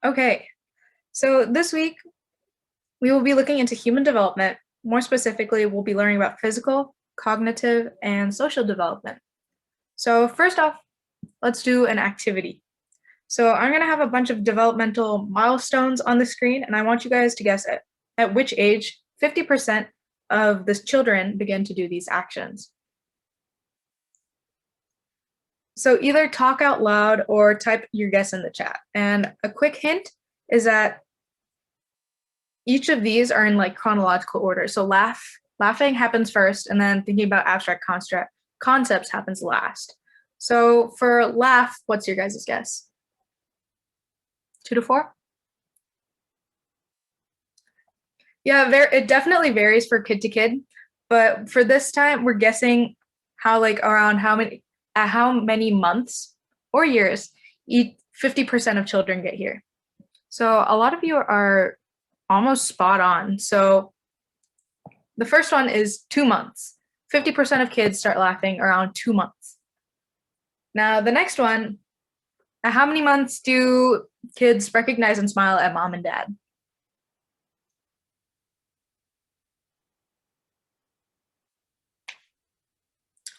Okay, so this week we will be looking into human development. More specifically, we'll be learning about physical, cognitive, and social development. So first off, let's do an activity. So I'm going to have a bunch of developmental milestones on the screen, and I want you guys to guess at which age 50% of the children begin to do these actions. So either talk out loud or type your guess in the chat. And a quick hint is that each of these are in like chronological order. So laughing happens first, and then thinking about abstract concepts happens last. So for laugh, what's your guys' guess? 2 to 4? Yeah, it definitely varies for kid to kid, but for this time, we're guessing how how many months or years 50% of children get here. So a lot of you are almost spot on. So the first one is 2 months. 50% of kids start laughing around 2 months. Now the next one, how many months do kids recognize and smile at mom and dad?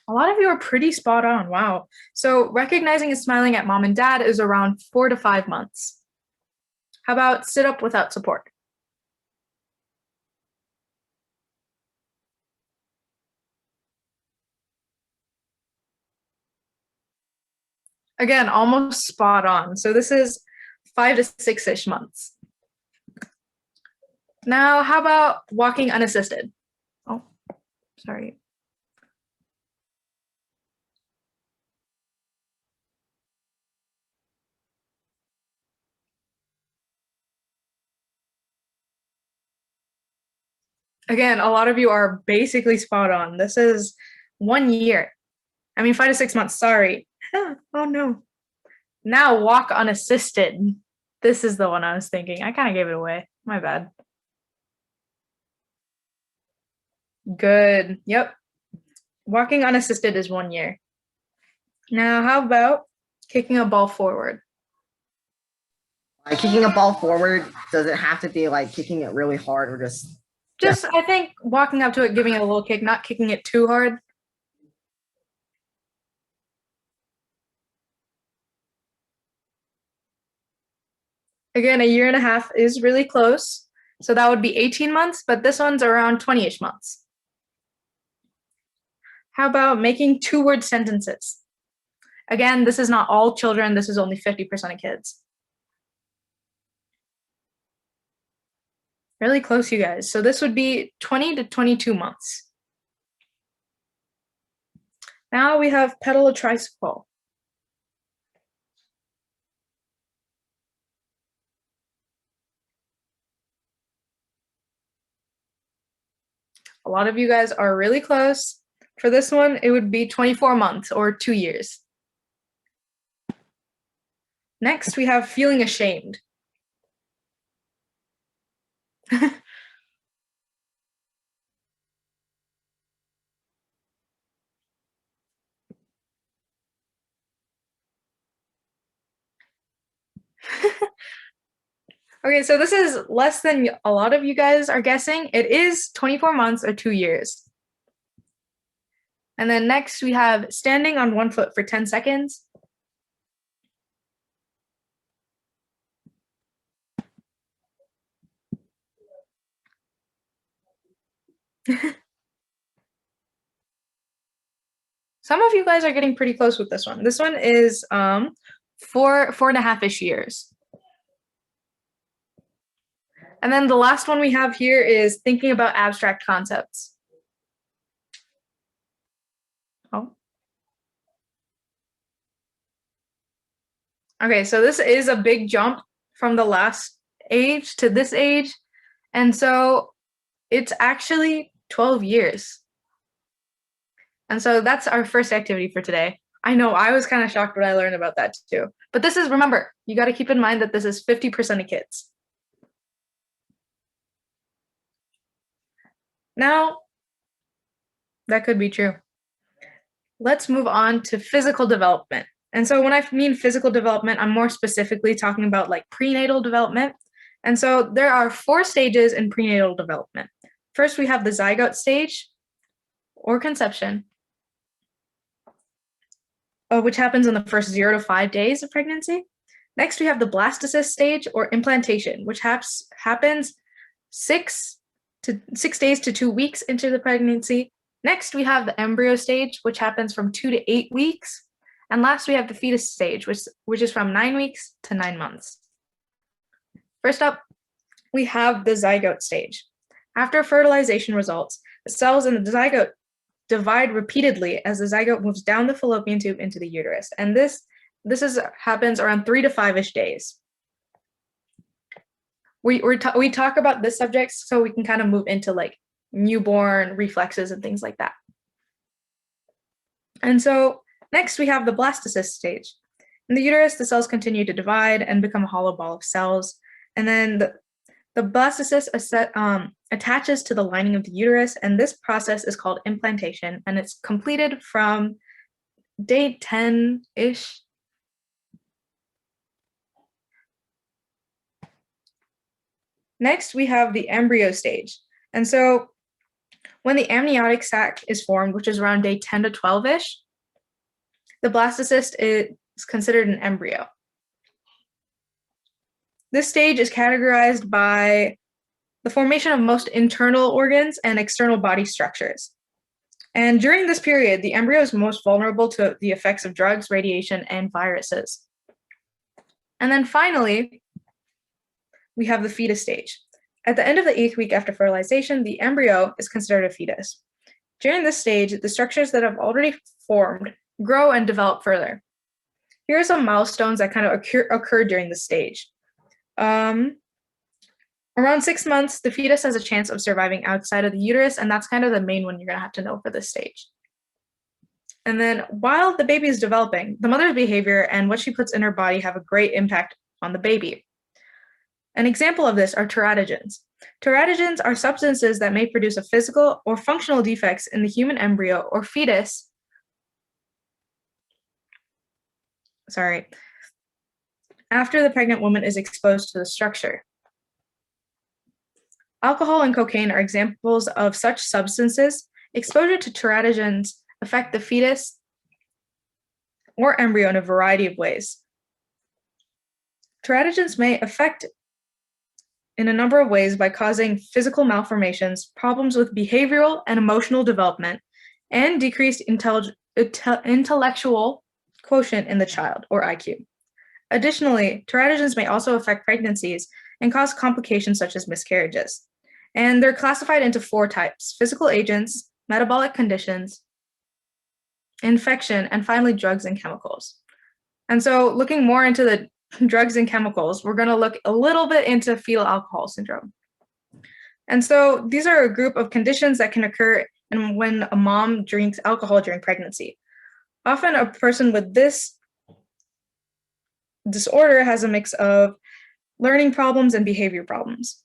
A lot of you are pretty spot on. Wow. So recognizing and smiling at mom and dad is around 4 to 5 months. How about sit up without support? Again, almost spot on. So this is 5 to 6-ish months. Now, how about walking unassisted? Oh, sorry. Again, a lot of you are basically spot on. This is 1 year. I mean, 5 to 6 months, sorry. Oh no. Now walk unassisted. This is the one I was thinking. I kind of gave it away. My bad. Good. Yep. Walking unassisted is 1 year. Now, how about kicking a ball forward? Like kicking a ball forward, does it have to be like kicking it really hard or just I think walking up to it, giving it a little kick, not kicking it too hard. Again, 1.5 years is really close. So that would be 18 months, but this one's around 20-ish months. How about making 2-word sentences? Again, this is not all children. This is only 50% of kids. Really close, you guys. So this would be 20 to 22 months. Now we have pedal a tricycle. A lot of you guys are really close. For this one, it would be 24 months or 2 years. Next, we have feeling ashamed. Okay, so this is less than a lot of you guys are guessing. It is 24 months or 2 years. And then next we have standing on 1 foot for 10 seconds. Some of you guys are getting pretty close with this one. This one is 4.5-ish years. And then the last one we have here is thinking about abstract concepts. Oh. Okay, so this is a big jump from the last age to this age. And so it's actually 12 years. And so that's our first activity for today. I know, I was kind of shocked when I learned about that too. But this is, remember, you got to keep in mind that this is 50% of kids. Now, that could be true. Let's move on to physical development. And so when I mean physical development, I'm more specifically talking about like prenatal development. And so there are 4 stages in prenatal development. First, we have the zygote stage or conception, which happens in the first 0 to 5 days of pregnancy. Next, we have the blastocyst stage or implantation, which happens 6 days to 2 weeks into the pregnancy. Next, we have the embryo stage, which happens from 2 to 8 weeks. And last, we have the fetus stage, which is from 9 weeks to 9 months. First up, we have the zygote stage. After fertilization results, the cells in the zygote divide repeatedly as the zygote moves down the fallopian tube into the uterus. And this happens around 3 to 5-ish days. We talk about this subject so we can kind of move into like newborn reflexes and things like that. And so next we have the blastocyst stage. In the uterus, the cells continue to divide and become a hollow ball of cells. And then the blastocyst attaches to the lining of the uterus, and this process is called implantation, and it's completed from day 10-ish. Next, we have the embryo stage. And so when the amniotic sac is formed, which is around day 10 to 12-ish, the blastocyst is considered an embryo. This stage is categorized by the formation of most internal organs and external body structures. And during this period, the embryo is most vulnerable to the effects of drugs, radiation, and viruses. And then finally, we have the fetus stage. At the end of the 8th week after fertilization, the embryo is considered a fetus. During this stage, the structures that have already formed grow and develop further. Here are some milestones that kind of occur during this stage. Around 6 months, the fetus has a chance of surviving outside of the uterus, and that's kind of the main one you're going to have to know for this stage. And then while the baby is developing, the mother's behavior and what she puts in her body have a great impact on the baby. An example of this are teratogens. Teratogens are substances that may produce a physical or functional defects in the human embryo or fetus. After the pregnant woman is exposed to the structure. Alcohol and cocaine are examples of such substances. Exposure to teratogens affect the fetus or embryo in a variety of ways. Teratogens may affect in a number of ways by causing physical malformations, problems with behavioral and emotional development, and decreased intellectual quotient in the child, or IQ. Additionally, teratogens may also affect pregnancies and cause complications such as miscarriages. And they're classified into 4 types: physical agents, metabolic conditions, infection, and finally drugs and chemicals. And so looking more into the drugs and chemicals, we're going to look a little bit into fetal alcohol syndrome. And so these are a group of conditions that can occur when a mom drinks alcohol during pregnancy. Often a person with this disorder has a mix of learning problems and behavior problems.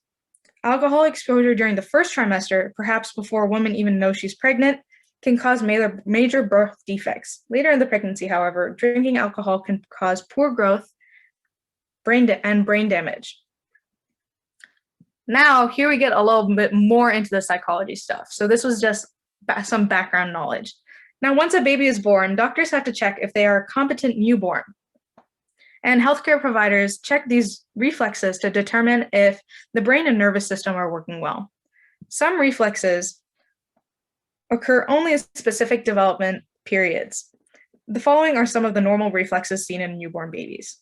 Alcohol exposure during the first trimester, perhaps before a woman even knows she's pregnant, can cause major birth defects. Later in the pregnancy, however, drinking alcohol can cause poor growth, brain damage. Now, here we get a little bit more into the psychology stuff. So this was just some background knowledge. Now, once a baby is born, doctors have to check if they are a competent newborn. And healthcare providers check these reflexes to determine if the brain and nervous system are working well. Some reflexes occur only at specific development periods. The following are some of the normal reflexes seen in newborn babies.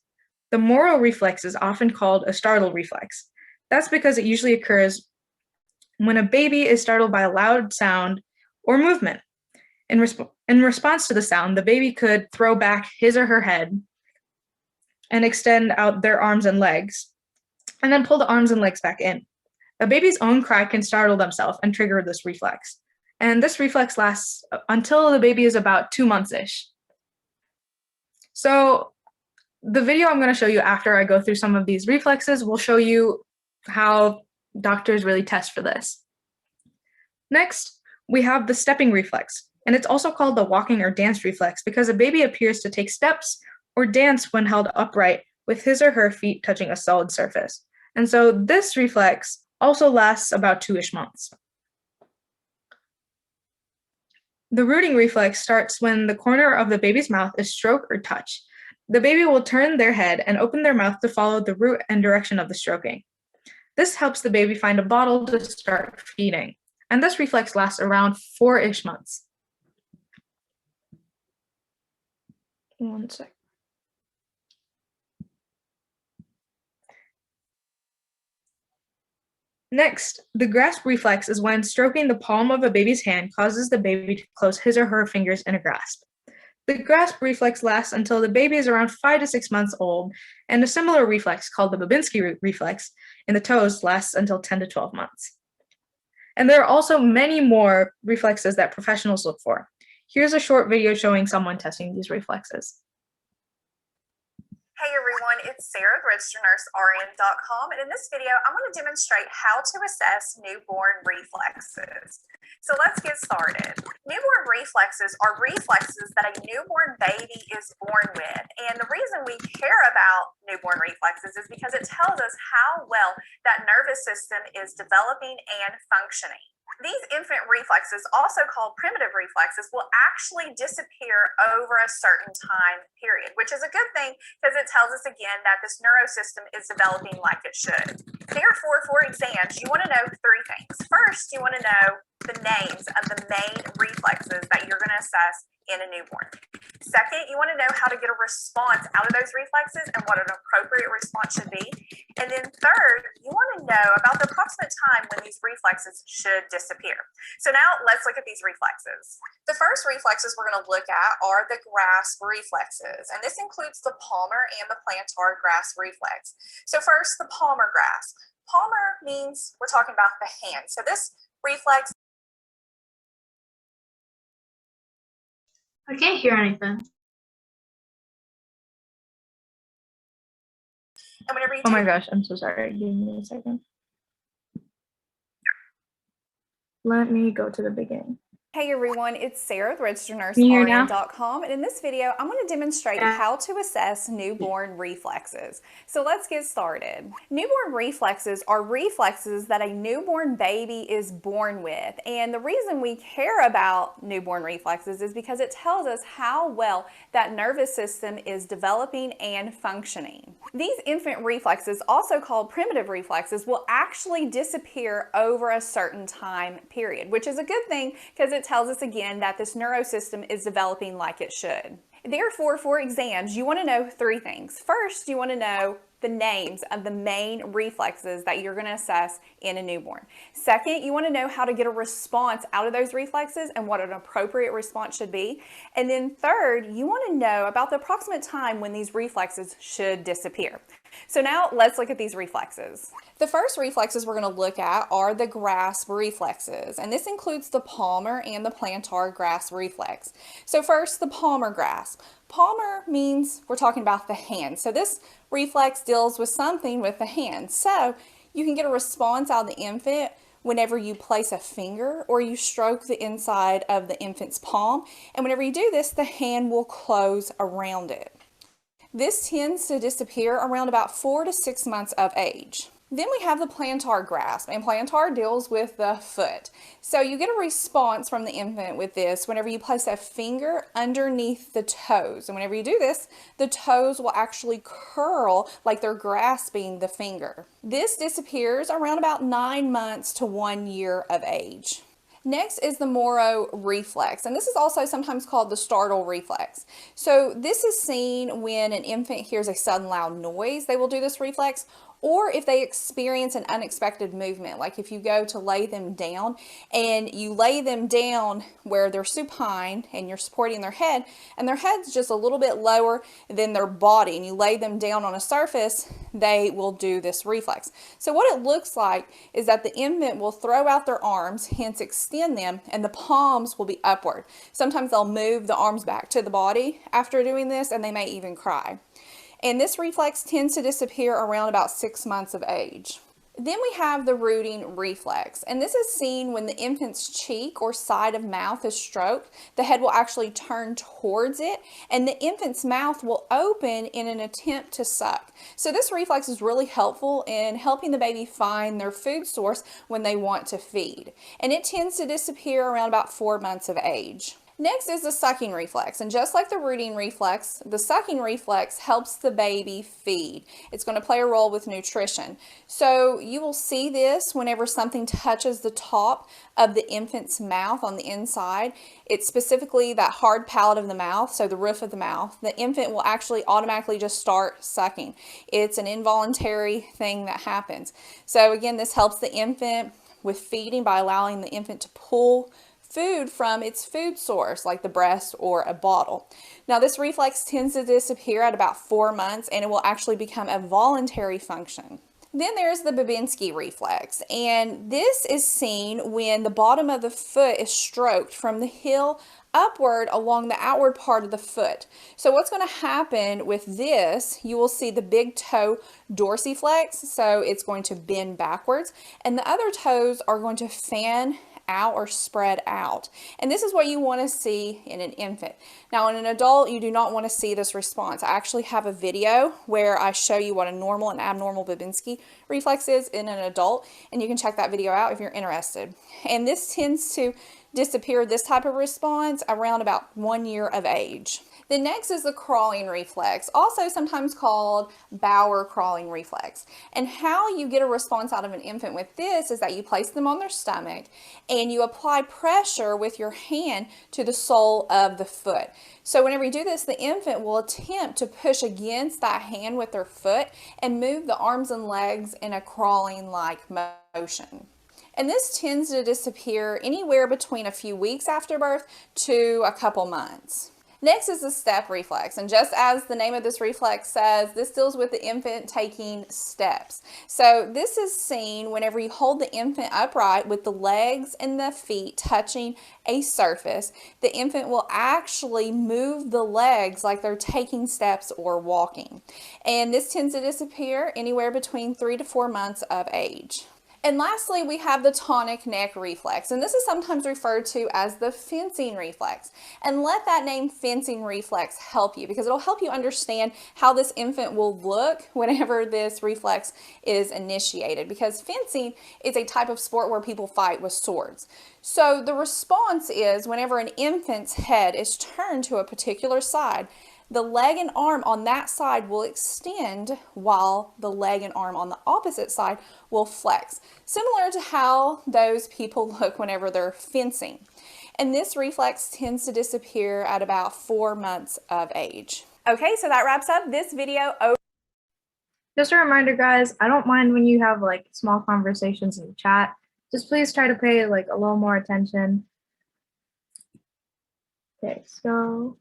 The Moro reflex is often called a startle reflex. That's because it usually occurs when a baby is startled by a loud sound or movement. In response to the sound, the baby could throw back his or her head and extend out their arms and legs, and then pull the arms and legs back in. A baby's own cry can startle themselves and trigger this reflex. And this reflex lasts until the baby is about 2 months-ish. So the video I'm going to show you after I go through some of these reflexes will show you how doctors really test for this. Next, we have the stepping reflex, and it's also called the walking or dance reflex because a baby appears to take steps or dance when held upright with his or her feet touching a solid surface. And so this reflex also lasts about 2-ish months. The rooting reflex starts when the corner of the baby's mouth is stroked or touched. The baby will turn their head and open their mouth to follow the root and direction of the stroking. This helps the baby find a bottle to start feeding, and this reflex lasts around 4-ish months. One sec. Next, the grasp reflex is when stroking the palm of a baby's hand causes the baby to close his or her fingers in a grasp. The grasp reflex lasts until the baby is around 5 to 6 months old, and a similar reflex called the Babinski reflex in the toes lasts until 10 to 12 months. And there are also many more reflexes that professionals look for. Here's a short video showing someone testing these reflexes. Hey everyone, it's Sarah, registered nurse RN.com, and in this video, I'm going to demonstrate how to assess newborn reflexes. So let's get started. Newborn reflexes are reflexes that a newborn baby is born with, and the reason we care about newborn reflexes is because it tells us how well that nervous system is developing and functioning. These infant reflexes, also called primitive reflexes, will actually disappear over a certain time period, which is a good thing because it tells us again that this neurosystem is developing like it should. Therefore, for exams, you want to know 3 things. First, you want to know the names of the main reflexes that you're going to assess in a newborn. Second, you want to know how to get a response out of those reflexes and what an appropriate response should be. And then third, you want to know about the approximate time when these reflexes should disappear. So now let's look at these reflexes. The first reflexes we're going to look at are the grasp reflexes, and this includes the palmar and the plantar grasp reflex. So first, the palmar grasp. Palmar means we're talking about the hand. So this reflex. I can't hear anything. And whenever you Oh my gosh, I'm so sorry. Give me a second. Let me go to the beginning. Hey everyone, it's Sarah, registered nurse RN.com, and in this video, I'm going to demonstrate how to assess newborn reflexes. So let's get started. Newborn reflexes are reflexes that a newborn baby is born with, and the reason we care about newborn reflexes is because it tells us how well that nervous system is developing and functioning. These infant reflexes, also called primitive reflexes, will actually disappear over a certain time period, which is a good thing because it tells us again that this neurosystem is developing like it should. Therefore, for exams, you want to know 3 things. First, you want to know the names of the main reflexes that you're going to assess in a newborn. Second, you want to know how to get a response out of those reflexes and what an appropriate response should be. And then third, you want to know about the approximate time when these reflexes should disappear. So now let's look at these reflexes. The first reflexes we're going to look at are the grasp reflexes, and this includes the palmar and the plantar grasp reflex. So first, the palmar grasp. Palmar means we're talking about the hand. So this reflex deals with something with the hand. So you can get a response out of the infant whenever you place a finger or you stroke the inside of the infant's palm. And whenever you do this, the hand will close around it. This tends to disappear around about 4 to 6 months of age. Then we have the plantar grasp, and plantar deals with the foot. So you get a response from the infant with this whenever you place a finger underneath the toes. And whenever you do this, the toes will actually curl like they're grasping the finger. This disappears around about 9 months to 1 year of age. Next is the Moro reflex, and this is also sometimes called the startle reflex. So this is seen when an infant hears a sudden loud noise, they will do this reflex, or if they experience an unexpected movement, like if you go to lay them down and you lay them down where they're supine and you're supporting their head and their head's just a little bit lower than their body, and you lay them down on a surface, they will do this reflex. So what it looks like is that the infant will throw out their arms, hence extend them, and the palms will be upward. Sometimes they'll move the arms back to the body after doing this, and they may even cry. And this reflex tends to disappear around about 6 months of age. Then we have the rooting reflex, and this is seen when the infant's cheek or side of mouth is stroked. The head will actually turn towards it, and the infant's mouth will open in an attempt to suck. So this reflex is really helpful in helping the baby find their food source when they want to feed, and it tends to disappear around about 4 months of age. Next is the sucking reflex, and just like the rooting reflex, the sucking reflex helps the baby feed. It's going to play a role with nutrition. So you will see this whenever something touches the top of the infant's mouth on the inside. It's specifically that hard palate of the mouth, so the roof of the mouth. The infant will actually automatically just start sucking. It's an involuntary thing that happens. So again, this helps the infant with feeding by allowing the infant to pull food from its food source, like the breast or a bottle. Now, this reflex tends to disappear at about 4 months, and it will actually become a voluntary function. Then there's the Babinski reflex, and this is seen when the bottom of the foot is stroked from the heel upward along the outward part of the foot. So what's going to happen with this, you will see the big toe dorsiflex, so it's going to bend backwards, and the other toes are going to fan out or spread out. And this is what you want to see in an infant. Now, in an adult, you do not want to see this response. I actually have a video where I show you what a normal and abnormal Babinski reflex is in an adult, and you can check that video out if you're interested. And this tends to disappear, this type of response, around about 1 year of age. The next is the crawling reflex, also sometimes called Bauer crawling reflex. And how you get a response out of an infant with this is that you place them on their stomach and you apply pressure with your hand to the sole of the foot. So whenever you do this, the infant will attempt to push against that hand with their foot and move the arms and legs in a crawling-like motion. And this tends to disappear anywhere between a few weeks after birth to a couple months. Next is the step reflex, and just as the name of this reflex says, this deals with the infant taking steps. So this is seen whenever you hold the infant upright with the legs and the feet touching a surface. The infant will actually move the legs like they're taking steps or walking. And this tends to disappear anywhere between 3 to 4 months of age. And lastly, we have the tonic neck reflex, and this is sometimes referred to as the fencing reflex. And let that name fencing reflex help you, because it'll help you understand how this infant will look whenever this reflex is initiated, because fencing is a type of sport where people fight with swords. So the response is whenever an infant's head is turned to a particular side, the leg and arm on that side will extend while the leg and arm on the opposite side will flex, similar to how those people look whenever they're fencing. And this reflex tends to disappear at about 4 months of age. Okay, so that wraps up this video. Just a reminder, guys, I don't mind when you have like small conversations in the chat. Just please try to pay like a little more attention. Okay, so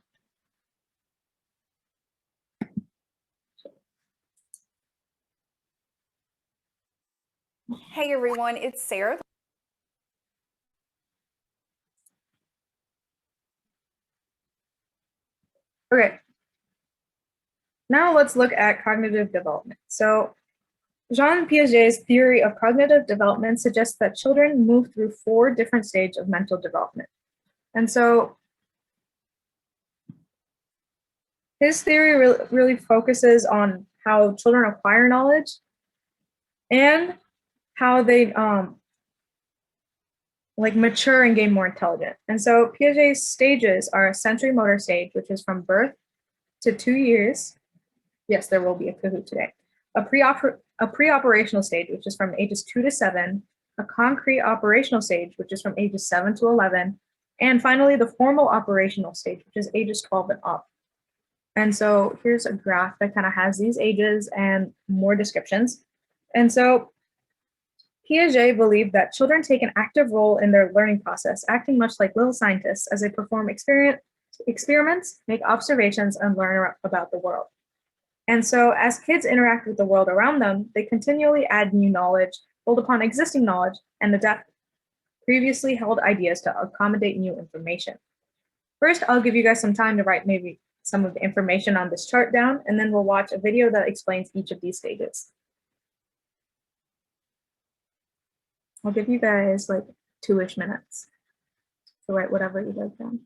Hey everyone, it's Sarah. okay. Now let's look at cognitive development. So Jean Piaget's theory of cognitive development suggests that children move through 4 different stages of mental development. And so his theory really focuses on how children acquire knowledge and how they like mature and gain more intelligent. And so Piaget's stages are a sensorimotor stage, which is from birth to 2 years. Yes, there will be a Kahoot today. A preoperational stage, which is from ages 2 to 7, a concrete operational stage, which is from ages 7 to 11, and finally the formal operational stage, which is ages 12 and up. And so here's a graph that kind of has these ages and more descriptions. And so Piaget believed that children take an active role in their learning process, acting much like little scientists as they perform experiments, make observations, and learn about the world. And so as kids interact with the world around them, they continually add new knowledge, build upon existing knowledge, and adapt previously held ideas to accommodate new information. First, I'll give you guys some time to write maybe some of the information on this chart down, and then we'll watch a video that explains each of these stages. I'll give you guys like 2-ish minutes to write whatever you guys can.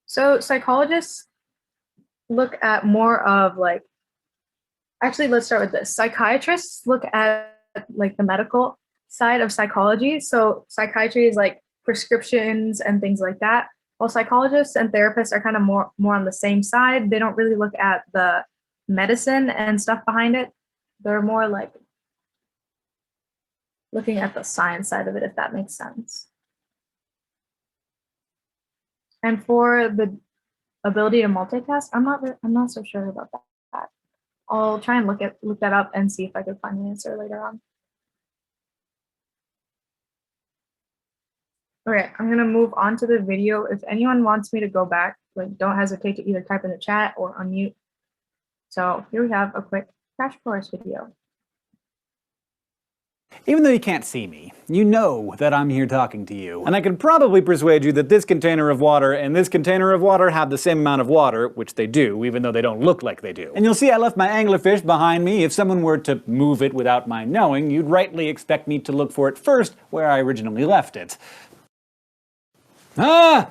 So psychologists look at more of like, actually, let's start with this. Psychiatrists look at like the medical side of psychology. So psychiatry is like prescriptions and things like that. While psychologists and therapists are kind of more on the same side, they don't really look at the medicine and stuff behind it. They're more like looking at the science side of it, if that makes sense. And for the ability to multitask, I'm not so sure about that. I'll try and look that up and see if I could find an answer later on. Okay, I'm gonna move on to the video. If anyone wants me to go back, like don't hesitate to either type in the chat or unmute. So here we have a quick crash course video. Even though you can't see me, you know that I'm here talking to you. And I can probably persuade you that this container of water and this container of water have the same amount of water, which they do, even though they don't look like they do. And you'll see I left my anglerfish behind me. If someone were to move it without my knowing, you'd rightly expect me to look for it first where I originally left it.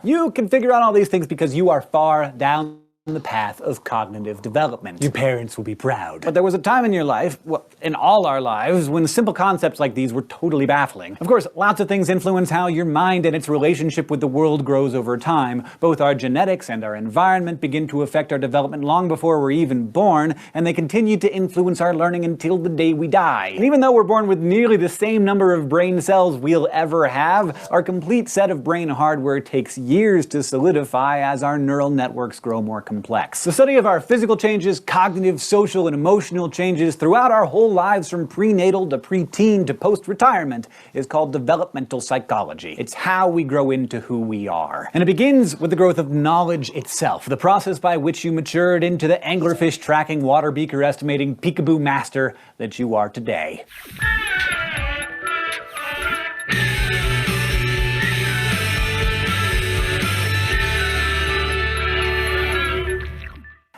You can figure out all these things because you are far down the path of cognitive development. Your parents will be proud. But there was a time in your life, well, in all our lives, when simple concepts like these were totally baffling. Of course, lots of things influence how your mind and its relationship with the world grows over time. Both our genetics and our environment begin to affect our development long before we're even born, and they continue to influence our learning until the day we die. And even though we're born with nearly the same number of brain cells we'll ever have, our complete set of brain hardware takes years to solidify as our neural networks grow more complex. The study of our physical changes, cognitive, social, and emotional changes throughout our whole lives from prenatal to preteen to post-retirement is called developmental psychology. It's how we grow into who we are. And it begins with the growth of knowledge itself, the process by which you matured into the anglerfish tracking, water beaker estimating, peekaboo master that you are today.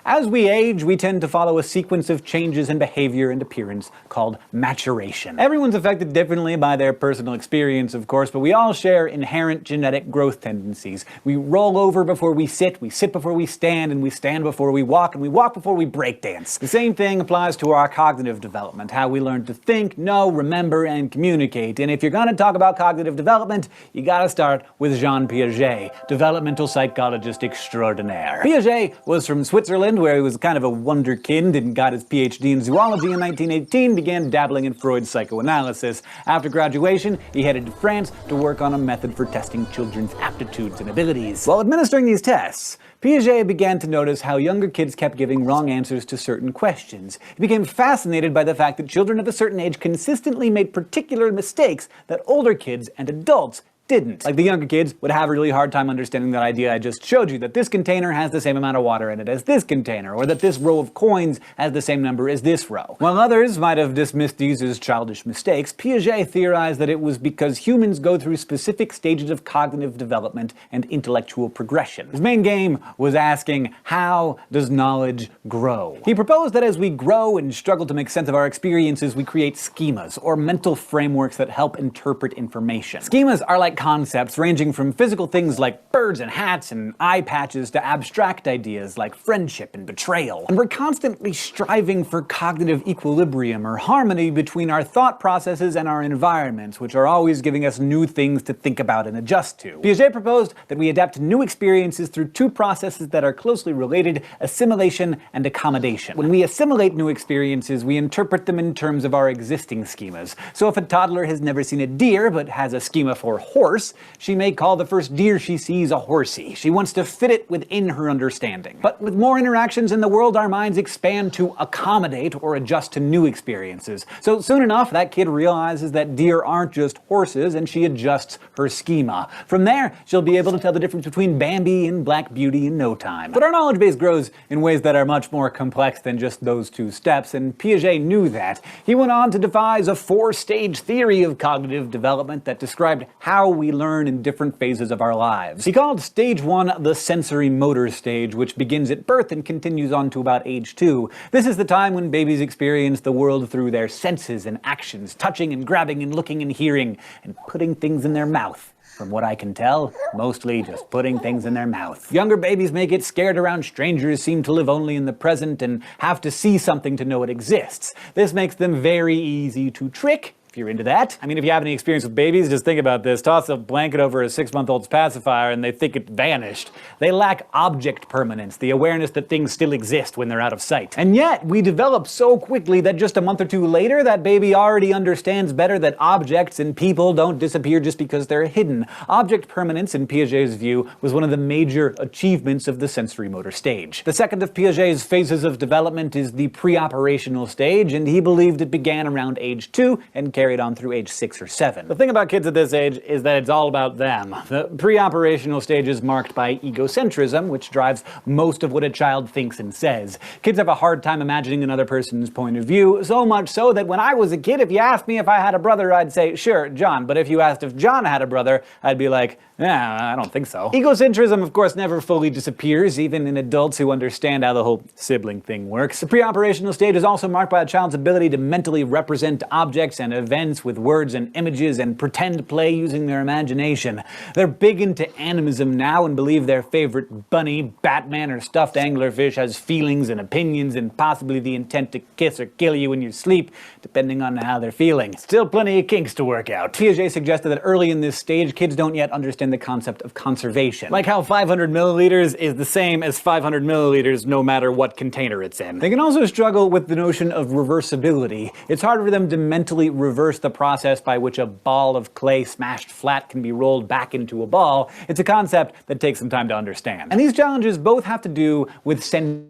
As we age, we tend to follow a sequence of changes in behavior and appearance called maturation. Everyone's affected differently by their personal experience, of course, but we all share inherent genetic growth tendencies. We roll over before we sit before we stand, and we stand before we walk before we breakdance. The same thing applies to our cognitive development, how we learn to think, know, remember, and communicate. And if you're gonna talk about cognitive development, you gotta start with Jean Piaget, developmental psychologist extraordinaire. Piaget was from Switzerland, where he was kind of a wonderkind and got his PhD in zoology in 1918, began dabbling in Freud's psychoanalysis. After graduation, he headed to France to work on a method for testing children's aptitudes and abilities. While administering these tests, Piaget began to notice how younger kids kept giving wrong answers to certain questions. He became fascinated by the fact that children of a certain age consistently made particular mistakes that older kids and adults didn't. Like the younger kids would have a really hard time understanding that idea I just showed you, that this container has the same amount of water in it as this container, or that this row of coins has the same number as this row. While others might have dismissed these as childish mistakes, Piaget theorized that it was because humans go through specific stages of cognitive development and intellectual progression. His main game was asking, how does knowledge grow? He proposed that as we grow and struggle to make sense of our experiences, we create schemas, or mental frameworks that help interpret information. Schemas are like concepts ranging from physical things like birds and hats and eye patches to abstract ideas like friendship and betrayal. And we're constantly striving for cognitive equilibrium or harmony between our thought processes and our environments, which are always giving us new things to think about and adjust to. Piaget proposed that we adapt to new experiences through two processes that are closely related: assimilation and accommodation. When we assimilate new experiences, we interpret them in terms of our existing schemas. So if a toddler has never seen a deer but has a schema for horse, she may call the first deer she sees a horsey. She wants to fit it within her understanding. But with more interactions in the world, our minds expand to accommodate or adjust to new experiences. So soon enough, that kid realizes that deer aren't just horses, and she adjusts her schema. From there, she'll be able to tell the difference between Bambi and Black Beauty in no time. But our knowledge base grows in ways that are much more complex than just those two steps, and Piaget knew that. He went on to devise a 4-stage theory of cognitive development that described how we learn in different phases of our lives. He called stage 1 the sensorimotor stage, which begins at birth and continues on to about age 2. This is the time when babies experience the world through their senses and actions, touching and grabbing and looking and hearing, and putting things in their mouth. From what I can tell, mostly just putting things in their mouth. Younger babies may get scared around strangers, seem to live only in the present, and have to see something to know it exists. This makes them very easy to trick, if you're into that. I mean, if you have any experience with babies, just think about this. Toss a blanket over a 6-month-old's pacifier and they think it vanished. They lack object permanence, the awareness that things still exist when they're out of sight. And yet, we develop so quickly that just a month or two later, that baby already understands better that objects and people don't disappear just because they're hidden. Object permanence, in Piaget's view, was one of the major achievements of the sensorimotor stage. The second of Piaget's phases of development is the preoperational stage, and he believed it began around age 2 and carried on through age 6 or 7. The thing about kids at this age is that it's all about them. The preoperational stage is marked by egocentrism, which drives most of what a child thinks and says. Kids have a hard time imagining another person's point of view, so much so that when I was a kid, if you asked me if I had a brother, I'd say, sure, John. But if you asked if John had a brother, I'd be like, I don't think so. Egocentrism, of course, never fully disappears, even in adults who understand how the whole sibling thing works. The preoperational stage is also marked by a child's ability to mentally represent objects and events with words and images and pretend play using their imagination. They're big into animism now and believe their favorite bunny, Batman, or stuffed anglerfish has feelings and opinions and possibly the intent to kiss or kill you in your sleep, depending on how they're feeling. Still plenty of kinks to work out. Piaget suggested that early in this stage, kids don't yet understand the concept of conservation. Like how 500 milliliters is the same as 500 milliliters no matter what container it's in. They can also struggle with the notion of reversibility. It's hard for them to mentally reverse the process by which a ball of clay smashed flat can be rolled back into a ball. It's a concept that takes some time to understand. And these challenges both have to do with centration,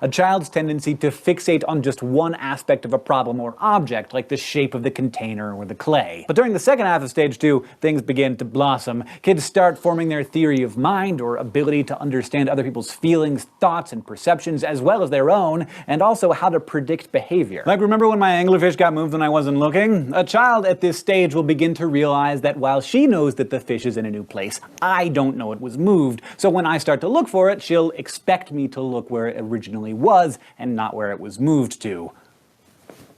a child's tendency to fixate on just one aspect of a problem or object, like the shape of the container or the clay. But during the second half of stage 2, things begin to blossom. Kids start forming their theory of mind, or ability to understand other people's feelings, thoughts, and perceptions, as well as their own, and also how to predict behavior. Like, remember when my anglerfish got moved when I wasn't looking? A child at this stage will begin to realize that while she knows that the fish is in a new place, I don't know it was moved. So when I start to look for it, she'll expect me to look where it originally was and not where it was moved to.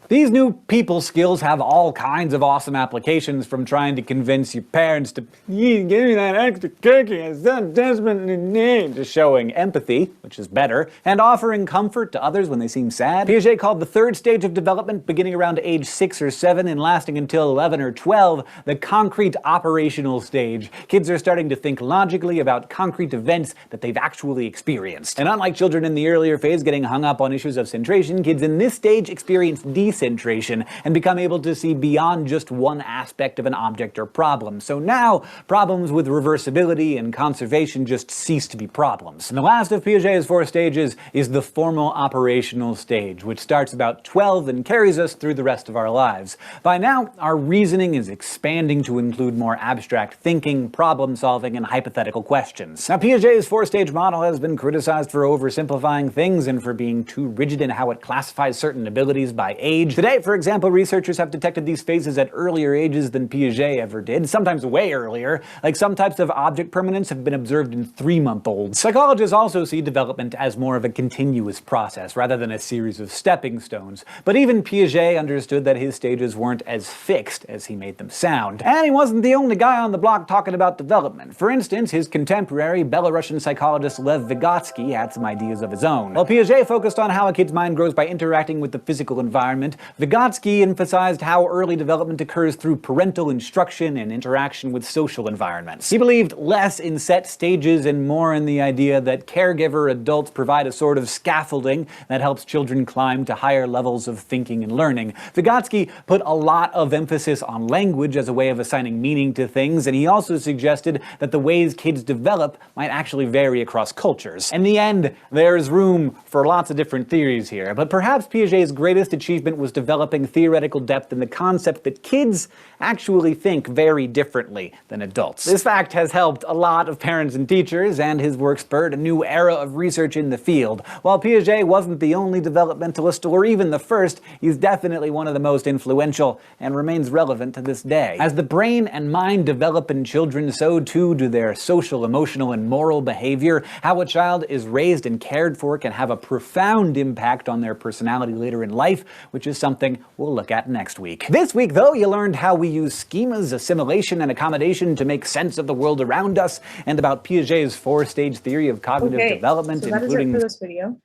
These new people skills have all kinds of awesome applications, from trying to convince your parents to give me that extra cookie I so desperately need, to showing empathy, which is better, and offering comfort to others when they seem sad. Piaget called the third stage of development, beginning around age 6 or 7 and lasting until 11 or 12, the concrete operational stage. Kids are starting to think logically about concrete events that they've actually experienced. And unlike children in the earlier phase getting hung up on issues of centration, kids in this stage experience decentration and become able to see beyond just one aspect of an object or problem. So now, problems with reversibility and conservation just cease to be problems. And the last of Piaget's 4 stages is the formal operational stage, which starts about 12 and carries us through the rest of our lives. By now, our reasoning is expanding to include more abstract thinking, problem solving, and hypothetical questions. Now, Piaget's 4-stage model has been criticized for oversimplifying things and for being too rigid in how it classifies certain abilities by age. Today, for example, researchers have detected these phases at earlier ages than Piaget ever did, sometimes way earlier. Like, some types of object permanence have been observed in 3-month-olds. Psychologists also see development as more of a continuous process, rather than a series of stepping stones. But even Piaget understood that his stages weren't as fixed as he made them sound. And he wasn't the only guy on the block talking about development. For instance, his contemporary, Belarusian psychologist Lev Vygotsky had some ideas of his own. While Piaget focused on how a kid's mind grows by interacting with the physical environment, Vygotsky emphasized how early development occurs through parental instruction and interaction with social environments. He believed less in set stages and more in the idea that caregiver adults provide a sort of scaffolding that helps children climb to higher levels of thinking and learning. Vygotsky put a lot of emphasis on language as a way of assigning meaning to things, and he also suggested that the ways kids develop might actually vary across cultures. In the end, there's room for lots of different theories here, but perhaps Piaget's greatest achievement was was developing theoretical depth in the concept that kids actually think very differently than adults. This fact has helped a lot of parents and teachers, and his work spurred a new era of research in the field. While Piaget wasn't the only developmentalist or even the first, he's definitely one of the most influential and remains relevant to this day. As the brain and mind develop in children, so too do their social, emotional, and moral behavior. How a child is raised and cared for can have a profound impact on their personality later in life, which is something we'll look at next week. This week, though, you learned how we use schemas, assimilation, and accommodation to make sense of the world around us, and about Piaget's four-stage theory of cognitive development, so that including... is it for this video.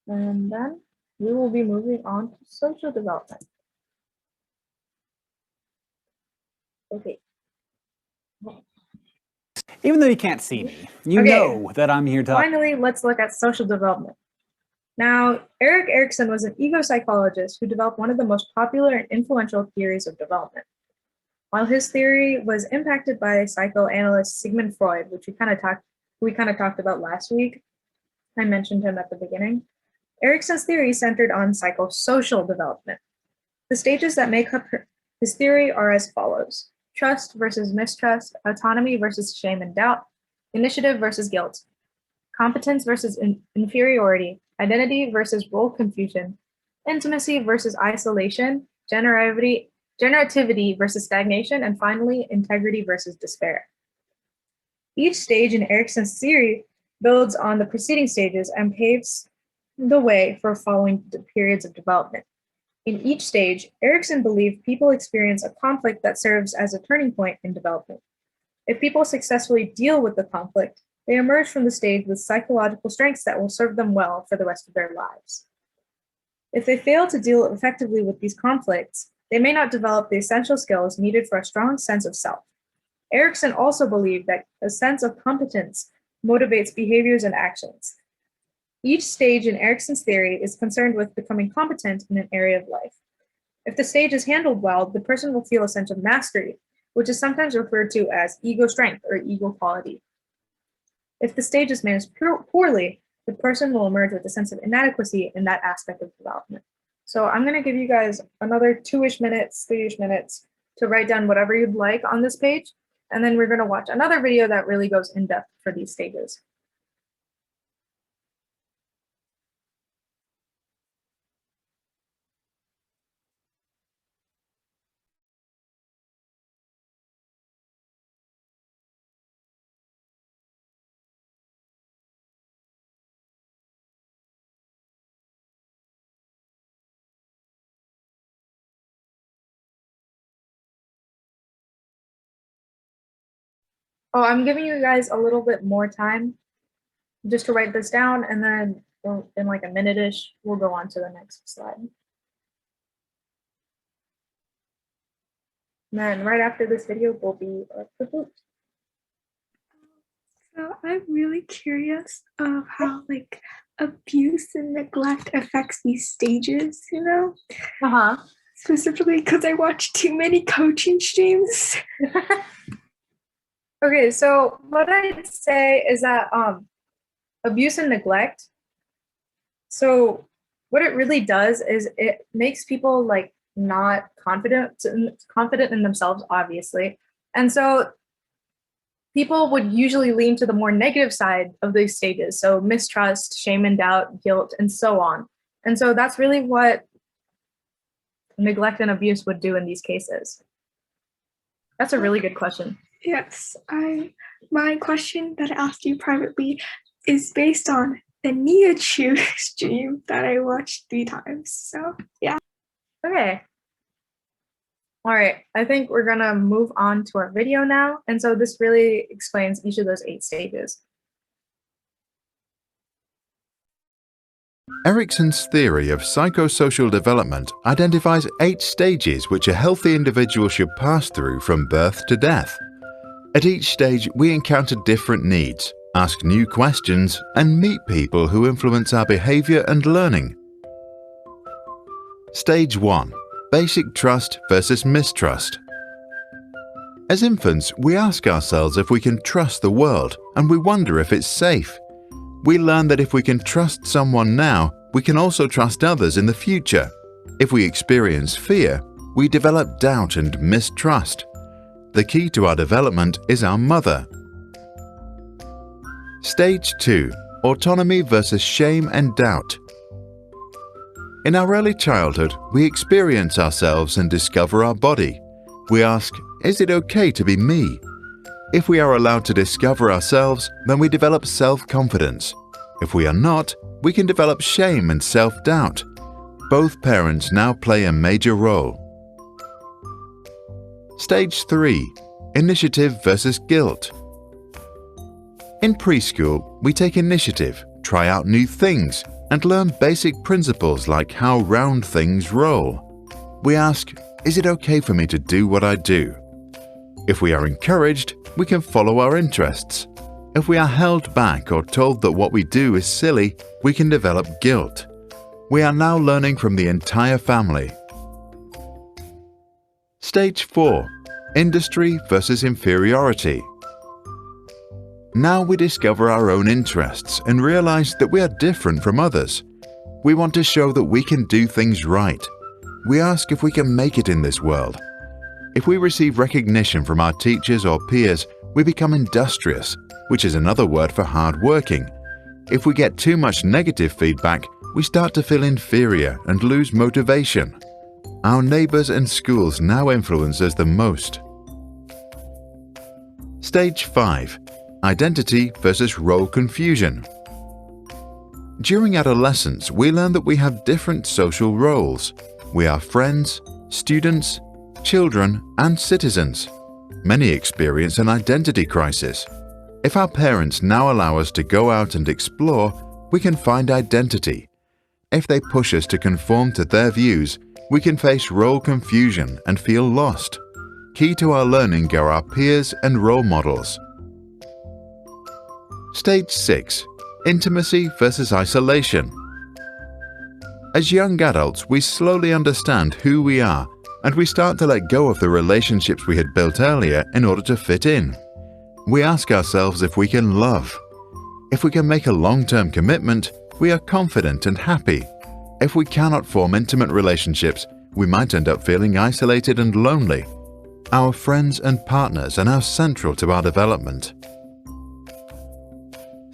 And then we will be moving on to social development. Okay. Even though you can't see me, you know that I'm here talking. Finally, let's look at social development. Now, Erik Erikson was an ego psychologist who developed one of the most popular and influential theories of development. While his theory was impacted by psychoanalyst Sigmund Freud, which we kind of talked about last week, I mentioned him at the beginning, Erikson's theory centered on psychosocial development. The stages that make up his theory are as follows: trust versus mistrust, autonomy versus shame and doubt, initiative versus guilt, competence versus inferiority, identity versus role confusion, intimacy versus isolation, generativity versus stagnation, and finally, integrity versus despair. Each stage in Erikson's theory builds on the preceding stages and paves the way for following periods of development. In each stage, Erikson believed people experience a conflict that serves as a turning point in development. If people successfully deal with the conflict, they emerge from the stage with psychological strengths that will serve them well for the rest of their lives. If they fail to deal effectively with these conflicts, they may not develop the essential skills needed for a strong sense of self. Erikson also believed that a sense of competence motivates behaviors and actions. Each stage in Erikson's theory is concerned with becoming competent in an area of life. If the stage is handled well, the person will feel a sense of mastery, which is sometimes referred to as ego strength or ego quality. If the stage is managed poorly, the person will emerge with a sense of inadequacy in that aspect of development. So I'm going to give you guys another 2-ish minutes, 3-ish minutes to write down whatever you'd like on this page, and then we're going to watch another video that really goes in depth for these stages. Oh, I'm giving you guys a little bit more time just to write this down, and then in like a minute-ish, we'll go on to the next slide. And then right after this video will be the boot. So I'm really curious of how like abuse and neglect affects these stages, you know? Uh-huh. Specifically because I watch too many coaching streams. Okay, so what I'd say is that abuse and neglect, so what it really does is it makes people like not confident in themselves, obviously. And so people would usually lean to the more negative side of these stages. So mistrust, shame and doubt, guilt, and so on. And so that's really what neglect and abuse would do in these cases. That's a really good question. Yes, my question that I asked you privately is based on the Neochu stream that I watched 3 times. So yeah. Okay. All right, I think we're gonna move on to our video now. And so this really explains each of those 8 stages. Erikson's theory of psychosocial development identifies 8 stages which a healthy individual should pass through from birth to death. At each stage, we encounter different needs, ask new questions, and meet people who influence our behavior and learning. Stage 1. Basic trust versus mistrust. As infants, we ask ourselves if we can trust the world, and we wonder if it's safe. We learn that if we can trust someone now, we can also trust others in the future. If we experience fear, we develop doubt and mistrust. The key to our development is our mother. Stage 2. Autonomy versus shame and doubt. In our early childhood, we experience ourselves and discover our body. We ask, is it okay to be me? If we are allowed to discover ourselves, then we develop self-confidence. If we are not, we can develop shame and self-doubt. Both parents now play a major role. Stage 3. Initiative versus guilt. In preschool, we take initiative, try out new things, and learn basic principles like how round things roll. We ask, is it okay for me to do what I do? If we are encouraged, we can follow our interests. If we are held back or told that what we do is silly, we can develop guilt. We are now learning from the entire family. Stage 4. Industry versus inferiority. Now we discover our own interests and realize that we are different from others. We want to show that we can do things right. We ask if we can make it in this world. If we receive recognition from our teachers or peers, we become industrious, which is another word for hard-working. If we get too much negative feedback, we start to feel inferior and lose motivation. Our neighbors and schools now influence us the most. Stage 5. Identity versus role confusion. During adolescence, we learn that we have different social roles. We are friends, students, children, and citizens. Many experience an identity crisis. If our parents now allow us to go out and explore, we can find identity. If they push us to conform to their views, we can face role confusion and feel lost. Key to our learning are our peers and role models. Stage 6. Intimacy versus isolation. As young adults, we slowly understand who we are, and we start to let go of the relationships we had built earlier in order to fit in. We ask ourselves if we can love. If we can make a long-term commitment, we are confident and happy. If we cannot form intimate relationships, we might end up feeling isolated and lonely. Our friends and partners are now central to our development.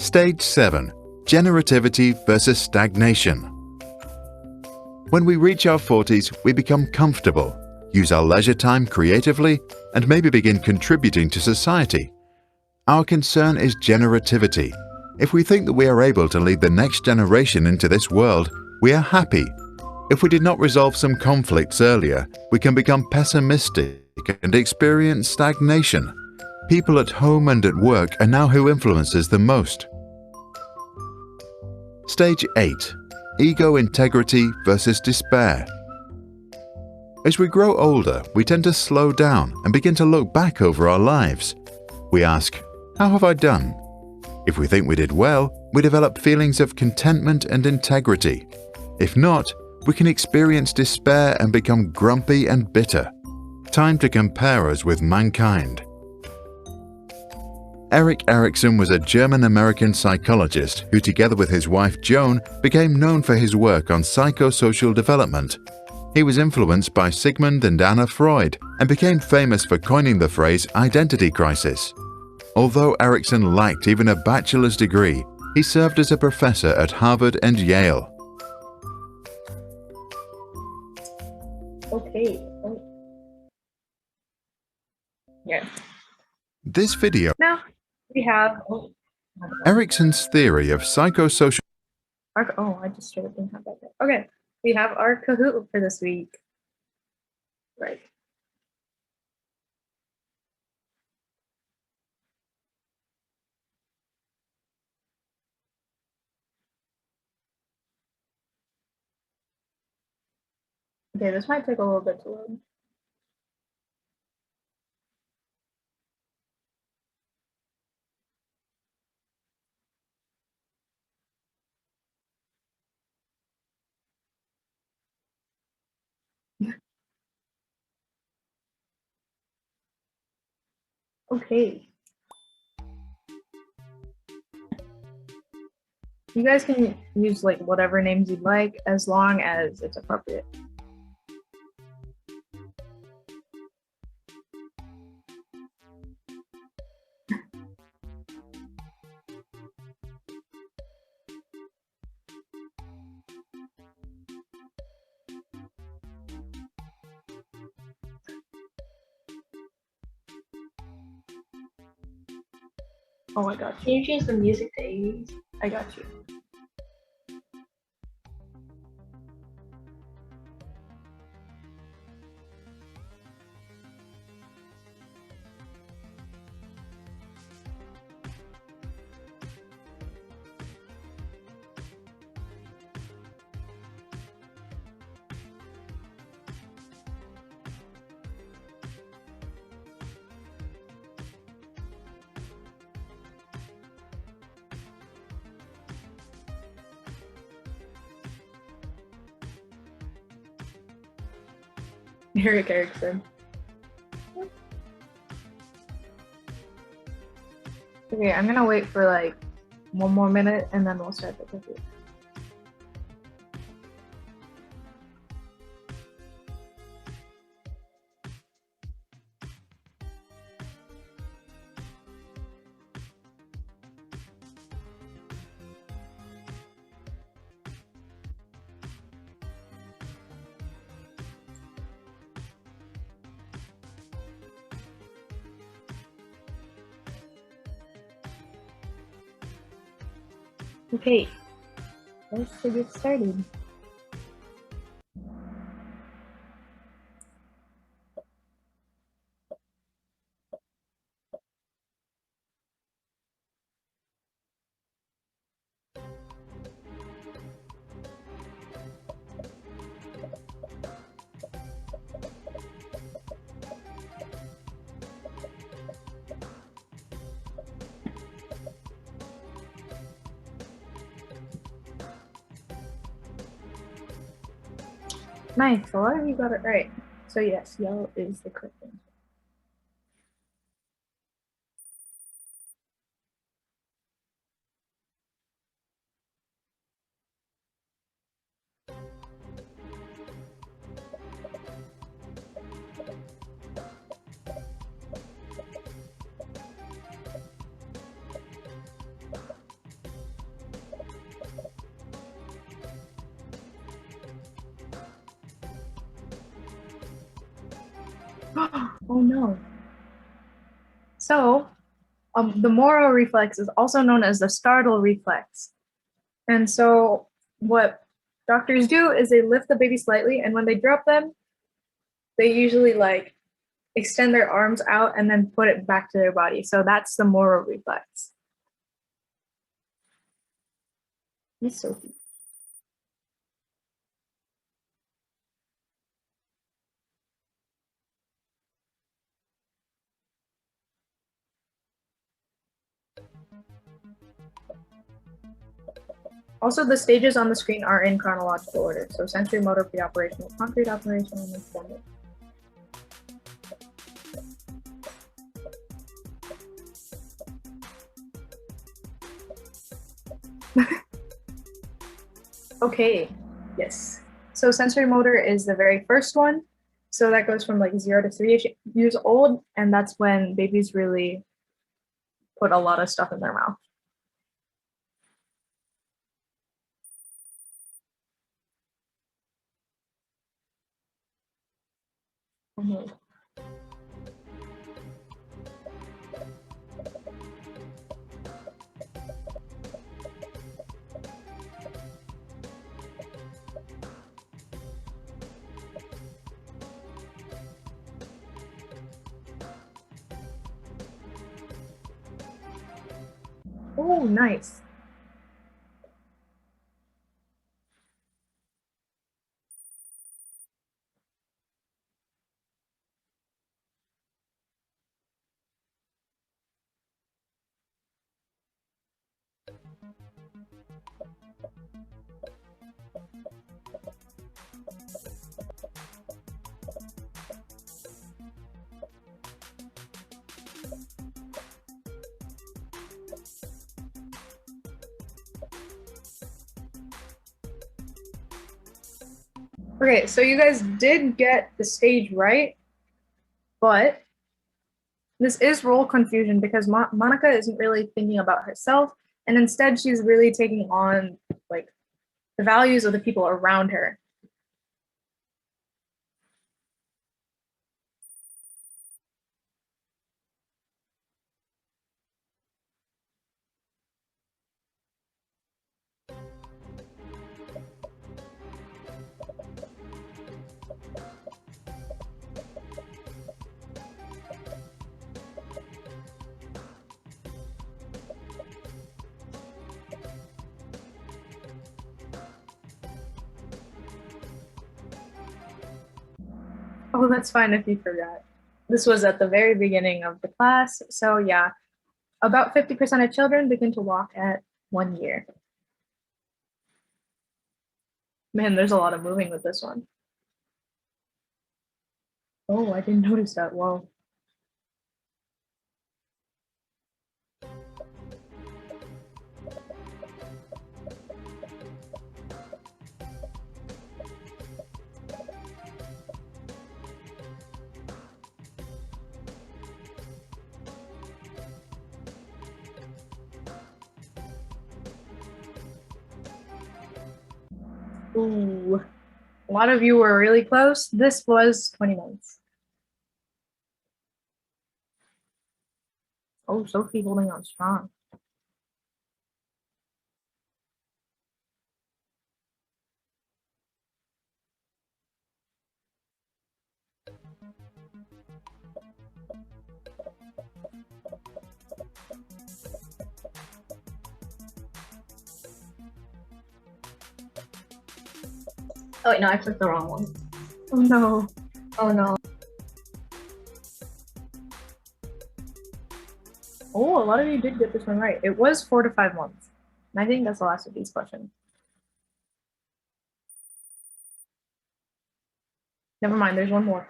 Stage 7. Generativity versus stagnation. When we reach our 40s, we become comfortable, use our leisure time creatively, and maybe begin contributing to society. Our concern is generativity. If we think that we are able to lead the next generation into this world, we are happy. If we did not resolve some conflicts earlier, we can become pessimistic and experience stagnation. People at home and at work are now who influences the most. Stage 8. Ego integrity versus despair. As we grow older, we tend to slow down and begin to look back over our lives. We ask, how have I done? If we think we did well, we develop feelings of contentment and integrity. If not, we can experience despair and become grumpy and bitter. Time to compare us with mankind. Erik Erikson was a German-American psychologist who, together with his wife Joan, became known for his work on psychosocial development. He was influenced by Sigmund and Anna Freud and became famous for coining the phrase identity crisis. Although Erikson lacked even a bachelor's degree, he served as a professor at Harvard and Yale. Okay. Yeah. This video, Now we have Erikson's theory of psychosocial I just sort of didn't have that there. Okay, we have our Kahoot for this week. Right. Okay, this might take a little bit to load. Okay. You guys can use like whatever names you'd like as long as it's appropriate. Oh my god. Can you change the music to 80s? I got you. Eric Erickson. Okay, I'm gonna wait for like 1 more minute and then we'll start the cookie. Okay, let's get started. Nice, a lot of you got it right. So yes, yellow is the correct answer. Oh no. So, the Moro reflex is also known as the startle reflex. And so, what doctors do is they lift the baby slightly, and when they drop them, they usually like extend their arms out and then put it back to their body. So that's the Moro reflex. Miss Sophie. Also, the stages on the screen are in chronological order. So sensory motor, preoperational, concrete operation, and extended. Okay, yes. So sensory motor is the very first one. So that goes from like 0 to 3 years old, and that's when babies really put a lot of stuff in their mouth. Mhm. Oh, nice. Okay, so you guys did get the stage right, but this is role confusion because Monica isn't really thinking about herself, and instead she's really taking on like the values of the people around her. Oh, that's fine if you forgot. This was at the very beginning of the class. So yeah, about 50% of children begin to walk at 1 year. Man, there's a lot of moving with this one. Oh, I didn't notice that. Whoa. Ooh, a lot of you were really close. This was 20 months. Oh, Sophie holding on strong. Oh wait, no, I clicked the wrong one. Oh no. Oh no. Oh, a lot of you did get this one right. It was 4 to 5 months. And I think that's the last of these questions. Never mind, there's one more.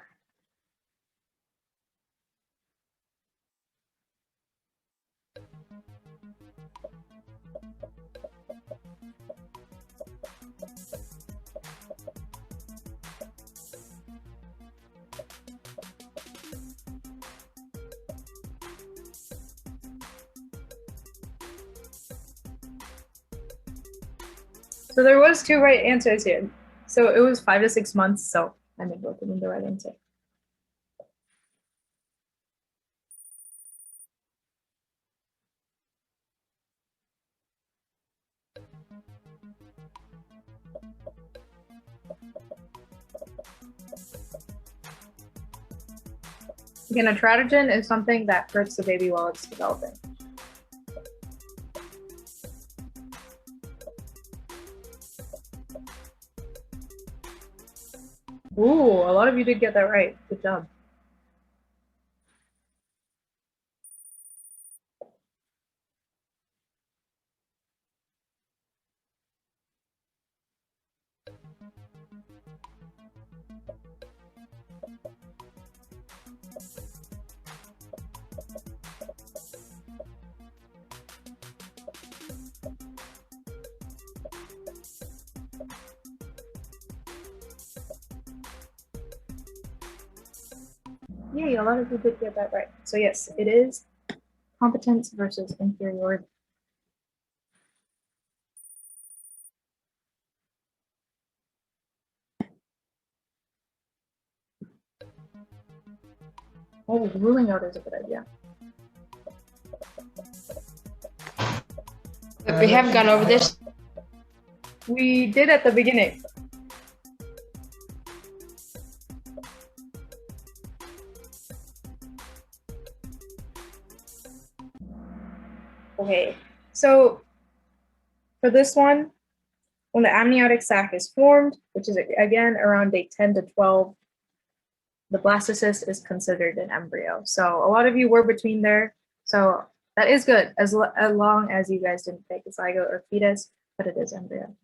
So there was 2 right answers here. So it was 5 to 6 months. So I made both of them the right answer. Again, a teratogen is something that hurts the baby while it's developing. Ooh, a lot of you did get that right. Good job. Yay, a lot of you did get that right. So yes, it is competence versus inferiority. Oh, ruling out is a good idea. We have gone over this. We did at the beginning. Okay, so for this one, when the amniotic sac is formed, which is again around day 10 to 12, the blastocyst is considered an embryo. So a lot of you were between there. So that is good, as long as you guys didn't pick a zygote or fetus, but it is embryo.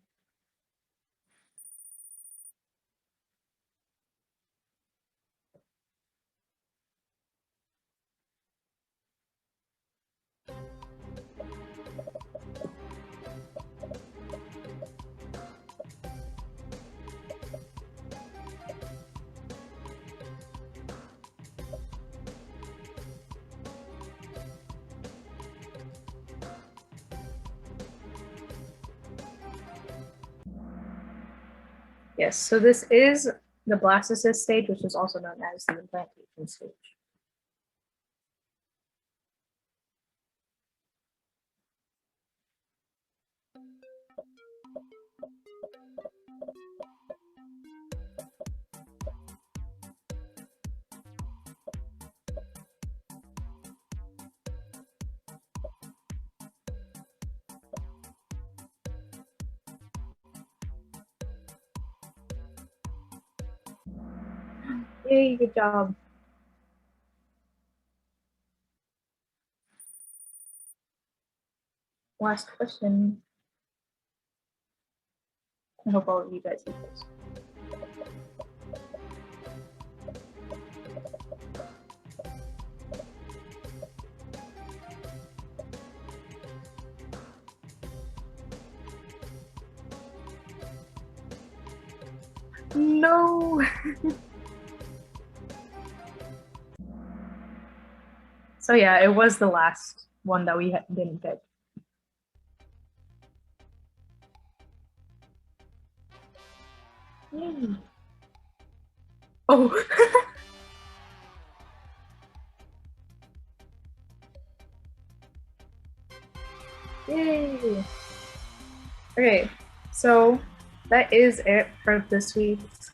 Yes, so this is the blastocyst stage, which is also known as the implantation stage. Yay, good job. Last question. I hope all of you guys do this. No. So yeah, it was the last one that we didn't pick. Yay. Oh. Yay. Okay, so that is it for this week's